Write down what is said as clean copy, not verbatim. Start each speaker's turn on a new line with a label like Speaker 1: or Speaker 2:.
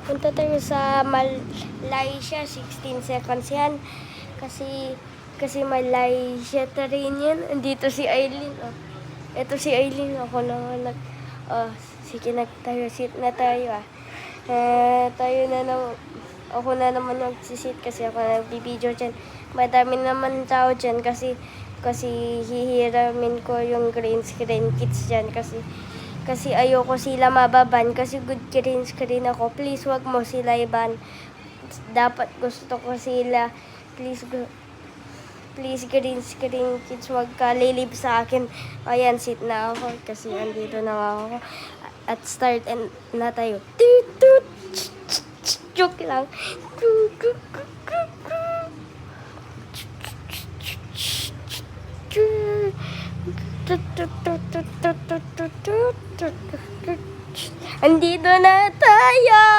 Speaker 1: Punta tayo sa Malaysia, 16 seconds yan. Kasi Malaysia ta rin yan. Andito si Aileen, oh. Ito si Aileen, ako naman sige tayo, sit na tayo, tayo na naman, ako na naman nagsisit kasi ako nagbibideo dyan. Madami naman tao dyan kasi hihiramin ko yung green screen kids dyan kasi ayoko sila mababan kasi good green screen ako. Please wag mo sila iban. Dapat gusto ko sila. Please green screen kids, wag ka lilib sa akin. Ayan, sit na ako kasi andito na ako. At start and na tayo. Joke lang. Andito na tayo!